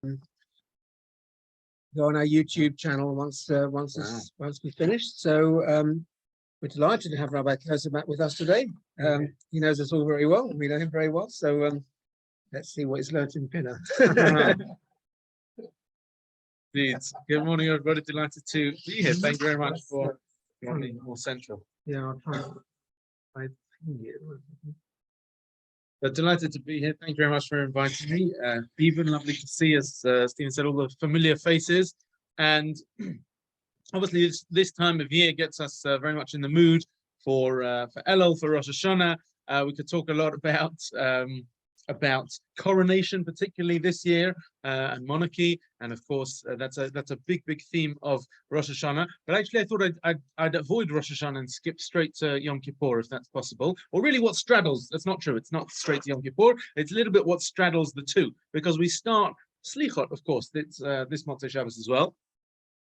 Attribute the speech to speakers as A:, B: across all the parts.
A: go on our YouTube channel once we finished. So we're delighted to have Rabbi Kurzer back with us today. He knows us all very well, and we know him very well. So let's see what he's learned in Pinner.
B: Indeed. Good morning, everybody. Delighted to be here. Thank you very much for being more central.
A: Yeah, I'll try.
B: But delighted to be here. Thank you very much for inviting me. Stephen, lovely to see, as Stephen said, all the familiar faces. And obviously, this time of year gets us very much in the mood for Elul, for Rosh Hashanah. We could talk a lot about coronation, particularly this year, and monarchy, and of course that's a big theme of Rosh Hashanah. But actually, I thought I'd avoid Rosh Hashanah and skip straight to Yom Kippur, if that's possible. Or really, what straddles? That's not true. It's not straight to Yom Kippur. It's a little bit what straddles the two, because we start Slichot, of course. It's this Motzei Shabbos as well.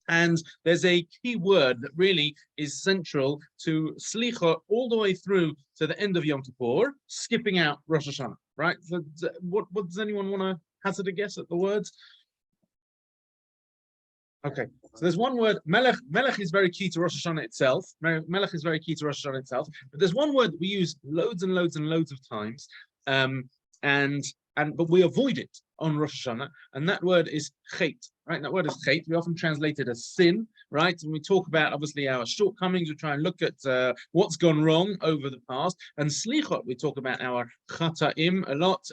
B: And there's a key word that really is central to Slicha all the way through to the end of Yom Kippur, skipping out Rosh Hashanah, right? So, what does anyone want to hazard a guess at the words? Okay, so there's one word, Melech. Melech is very key to Rosh Hashanah itself. Melech is very key to Rosh Hashanah itself. But there's one word that we use loads and loads and loads of times, but we avoid it on Rosh Hashanah, and that word is chet, right? That word is chet. We often translate it as sin, right? And we talk about, obviously, our shortcomings. We try and look at what's gone wrong over the past. And slichot, we talk about our chata'im a lot.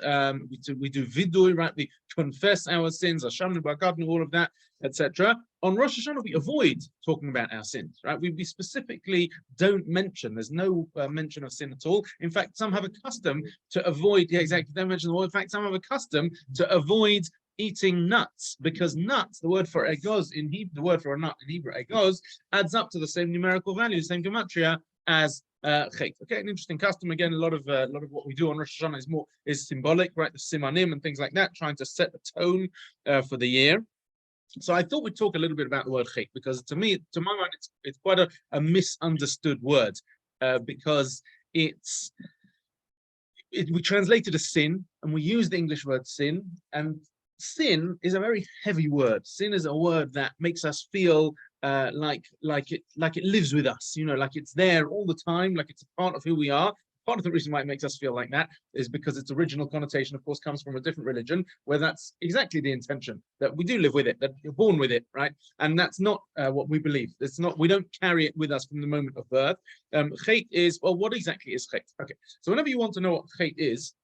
B: We do vidui, right? We confess our sins, Hashem, all of that, etc. On Rosh Hashanah, we avoid talking about our sins, right? We specifically don't mention. There's no mention of sin at all. In fact, some have a custom to avoid. Yeah, exactly. Don't mention the word. In fact, some have a custom to avoid eating nuts, because nuts, the word for egoz in Hebrew, the word for a nut in Hebrew, egoz, adds up to the same numerical value, same gematria as chet. Okay, an interesting custom. Again, a lot of what we do on Rosh Hashanah is symbolic, right? The simanim and things like that, trying to set the tone for the year. So I thought we'd talk a little bit about the word chet, because to my mind, it's quite a misunderstood word, because we translate it as sin, and we use the English word sin, and sin is a very heavy word. Sin is a word that makes us feel like it lives with us, like it's there all the time, like it's a part of who we are. Part of the reason why it makes us feel like that is because its original connotation, of course, comes from a different religion, where that's exactly the intention, that we do live with it, that you're born with it, right? And that's not what we believe. It's not. We don't carry it with us from the moment of birth. Chet is, well, what exactly is chet? Okay, so whenever you want to know what chet is,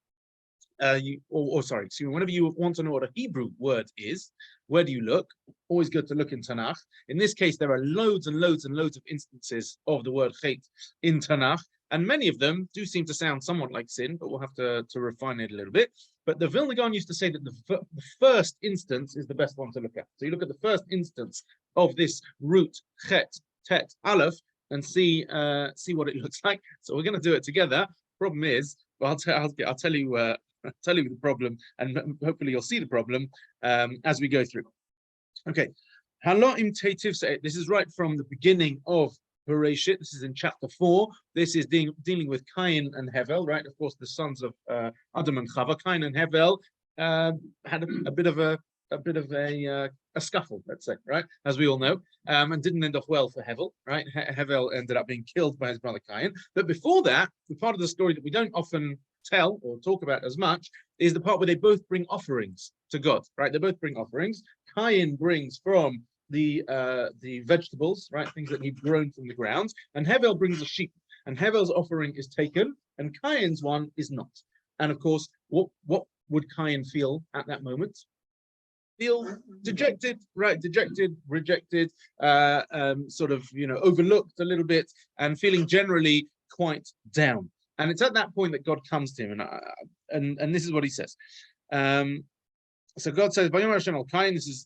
B: whenever you want to know what a Hebrew word is, where do you look? Always good to look in Tanakh. In this case, there are loads and loads and loads of instances of the word chet in Tanakh, and many of them do seem to sound somewhat like sin, but we'll have to refine it a little bit. But the Vilna Gaon used to say that the first instance is the best one to look at. So you look at the first instance of this root chet, tet, aleph, and see what it looks like. So we're going to do it together. Problem is, well, I'll tell you the problem, and hopefully you'll see the problem as we go through. Okay, Haloim Teitiv Se'et. This is right from the beginning of Bereshit. This is in chapter 4. This is dealing with Cain and Hevel, right? Of course, the sons of Adam and Chava. Cain and Hevel had a bit of a scuffle, let's say, right? As we all know, and didn't end off well for Hevel, right? Hevel ended up being killed by his brother Cain. But before that, the part of the story that we don't often tell or talk about as much is the part where they both bring offerings to God, right? They both bring offerings. Cain brings from the vegetables, right? Things that he'd grown from the ground, and Hevel brings a sheep, and Hevel's offering is taken, and Cain's one is not. And of course, what would Cain feel at that moment? Feel dejected, right? Dejected, rejected, sort of, overlooked a little bit, and feeling generally quite down. And it's at that point that God comes to him, and this is what he says. So God says, "Vayomer Hashem al Cain." This is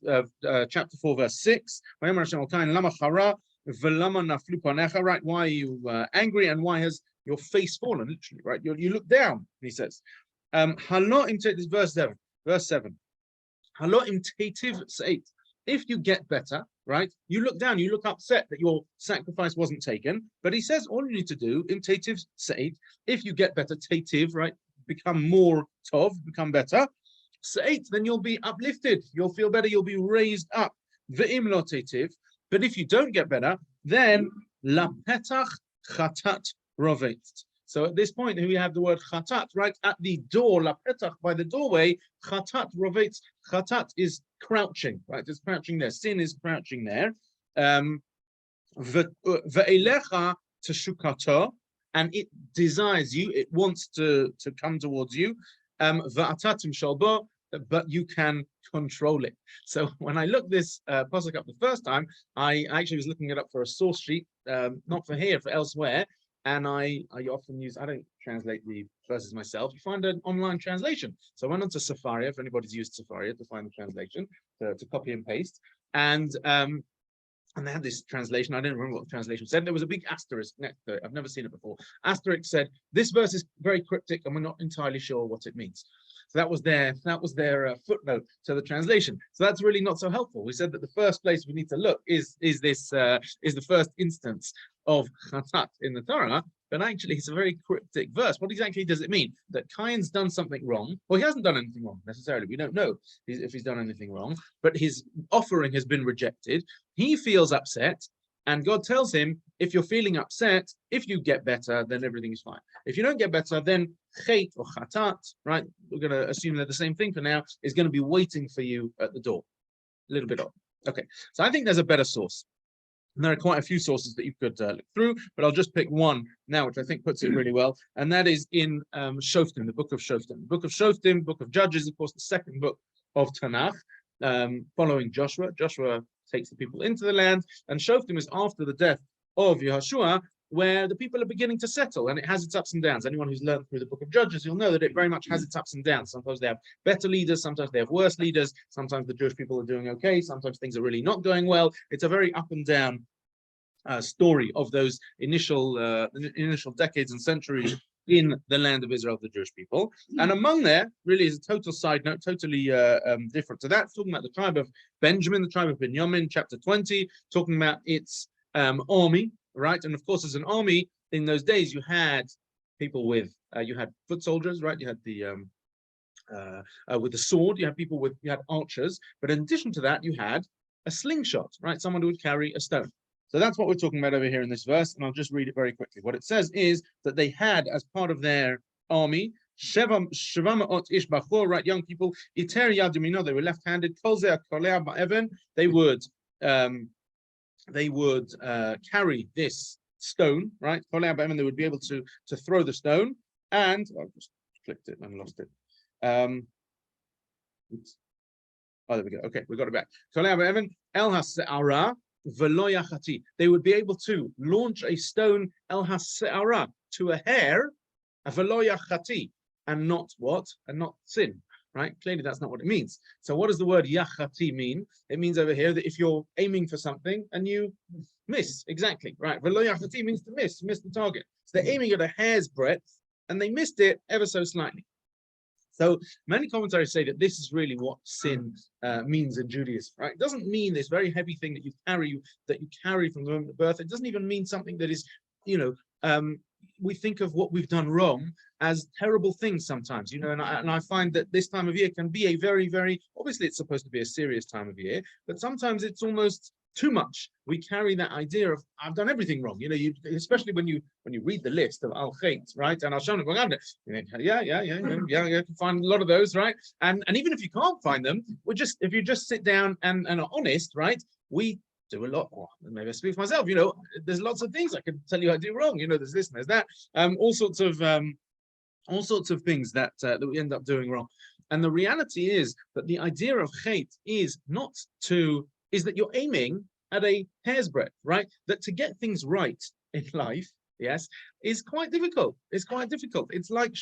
B: chapter 4, verse 6. "Vayomer Hashem al Cain, lama chara v'lama naflu panecha." Right? Why are you angry, and why has your face fallen? Literally, right? You look down. He says, "Halo im." This verse 7. Verse 7. "Halo im teitiv se'et." If you get better, right? You look down. You look upset that your sacrifice wasn't taken. But he says, all you need to do in teitiv se'et, if you get better, teitiv, right? Become more tov, become better. Sept, then you'll be uplifted. You'll feel better. You'll be raised up. Ve'im lo tetiv. But if you don't get better, then lapetach chatat rovet. So at this point, here we have the word chatat right at the door, lapetach, by the doorway. Chatat rovet. Chatat is crouching, right? It's crouching there. Sin is crouching there. Ve'elecha teshukato, and it desires you. It wants to come towards you. Va'atatim shalbo, but you can control it. So when I looked this pasuk up the first time, I actually was looking it up for a source sheet, not for here, for elsewhere. And I often use, I don't translate the verses myself. You find an online translation. So I went onto Safaria, if anybody's used Safaria, to find the translation, to copy and paste. And they had this translation. I don't remember what the translation said. There was a big asterisk next to it. I've never seen it before. Asterisk said, this verse is very cryptic and we're not entirely sure what it means. So that was their footnote to the translation. So that's really not so helpful. We said that the first place we need to look is the first instance of chatat in the Torah, but actually it's a very cryptic verse. What exactly does it mean? That Cain's done something wrong? Well, he hasn't done anything wrong necessarily. We don't know if he's done anything wrong, but his offering has been rejected. He feels upset, and God tells him, if you're feeling upset, if you get better, then everything is fine. If you don't get better, then chet or chatat, right? We're going to assume they're the same thing for now, is going to be waiting for you at the door. A little bit odd. Okay, so I think there's a better source. And there are quite a few sources that you could look through, but I'll just pick one now, which I think puts it really well, and that is in Shoftim, the book of Shoftim. The book of Shoftim, book of Judges, of course, the second book of Tanakh, following Joshua. Joshua takes the people into the land, and Shoftim is after the death of Yehoshua, where the people are beginning to settle, and it has its ups and downs. Anyone who's learned through the book of Judges, you'll know that it very much has its ups and downs. Sometimes they have better leaders, sometimes they have worse leaders, sometimes the Jewish people are doing okay, sometimes things are really not going well. It's a very up and down story of those initial decades and centuries in the land of Israel, the Jewish people. And among there, really is a total side note, totally different to that, talking about the tribe of Benjamin, the tribe of Binyamin, chapter 20, talking about its army, right? And of course, as an army, in those days, you had people with, you had foot soldiers, right? You had the, with the sword, you had archers, but in addition to that, you had a slingshot, right? Someone who would carry a stone. So that's what we're talking about over here in this verse, and I'll just read it very quickly. What it says is that they had, as part of their army, Sheva ish bachor, right, young people, iter yad yamino, they were left-handed, kol zeh kolea ba'even, they would carry this stone, right, kolea ba'even, they would be able to throw the stone, and I've just clicked it and lost it. Oops. Oh, there we go. Okay, we got it back. Kolea ba'even el ha'se'ara. They would be able to launch a stone el hase'ara, to a hair, a veloyachati, and not what? And not sin, right? Clearly that's not what it means. So what does the word yachati mean? It means over here that if you're aiming for something and you miss, exactly, right? Veloyachati means to miss the target. So they're aiming at a hair's breadth and they missed it ever so slightly. So many commentaries say that this is really what sin means in Judaism, right? It doesn't mean this very heavy thing that you carry from the moment of birth. It doesn't even mean something that is, we think of what we've done wrong as terrible things sometimes, and I find that this time of year can be a very, very, obviously it's supposed to be a serious time of year, but sometimes it's almost too much. We carry that idea of I've done everything wrong. Especially when you read the list of al chait, right? And I'll show you, you can find a lot of those, right? And even if you can't find them, if you just sit down and are honest, right? We do a lot. Well, maybe I speak for myself. There's lots of things I can tell you I do wrong. There's this and there's that. All sorts of things that we end up doing wrong. And the reality is that the idea of chait is that you're aiming at a hair's breadth, right? That to get things right in life, yes, is quite difficult. It's quite difficult. It's like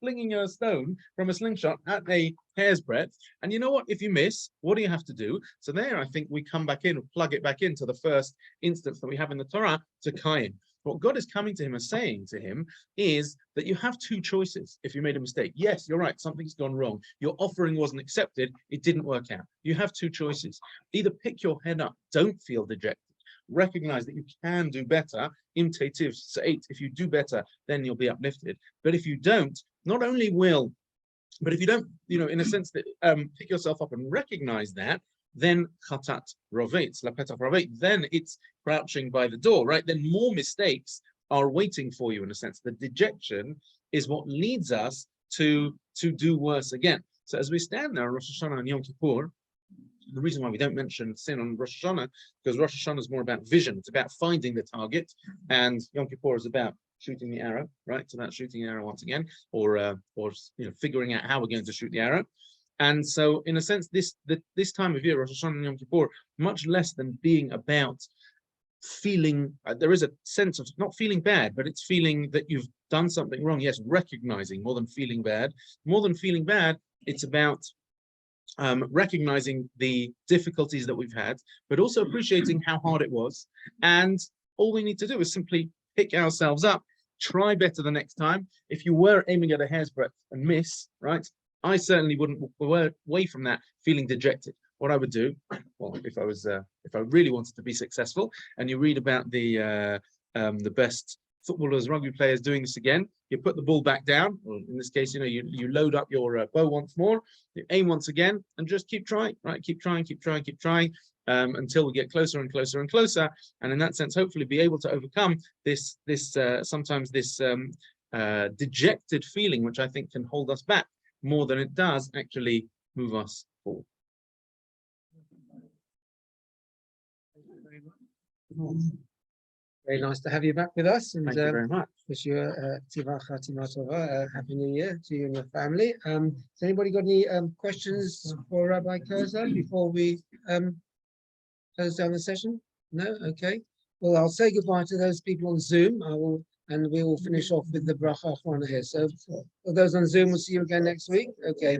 B: flinging a stone from a slingshot at a hair's breadth. And you know what? If you miss, what do you have to do? So there, I think we come back in, plug it back into the first instance that we have in the Torah, to Cain. What God is coming to him and saying to him is that you have two choices if you made a mistake. Yes, you're right, something's gone wrong. Your offering wasn't accepted, it didn't work out. You have two choices. Either pick your head up, don't feel dejected. Recognize that you can do better. Im tetiv se'et. If you do better, then you'll be uplifted. But if you don't, not only will But if you don't, in a sense that pick yourself up and recognize that, then chatat rovet, lapetach rovet, then it's crouching by the door, right? Then more mistakes are waiting for you in a sense. The dejection is what leads us to do worse again. So as we stand there on Rosh Hashanah and Yom Kippur, the reason why we don't mention sin on Rosh Hashanah, because Rosh Hashanah is more about vision. It's about finding the target, and Yom Kippur is about shooting the arrow, right? It's about shooting the arrow once again, or figuring out how we're going to shoot the arrow. And so, in a sense, this time of year, Rosh Hashanah and Yom Kippur, much less than being about feeling. There is a sense of not feeling bad, but it's feeling that you've done something wrong. Yes, recognizing more than feeling bad. More than feeling bad, it's about recognizing the difficulties that we've had, but also appreciating how hard it was. And all we need to do is simply pick ourselves up, try better the next time. If you were aiming at a hair's breadth and miss, right? I certainly wouldn't walk away from that feeling dejected. What I would do, well, if I really wanted to be successful, and you read about the best footballers, rugby players doing this again, you put the ball back down, or in this case, you load up your bow once more, you aim once again, and just keep trying, right? Keep trying, until we get closer and closer and closer, and in that sense, hopefully be able to overcome this sometimes this dejected feeling, which I think can hold us back more than it does actually move us forward.
A: Very nice to have you back with us, and
B: Thank you very much.
A: wish you a happy new year to you and your family. Has anybody got any questions for Rabbi Kurzer before we close down the session? No? Okay. Well, I'll say goodbye to those people on Zoom. And we will finish off with the bracha here. So for those on Zoom, we'll see you again next week. Okay.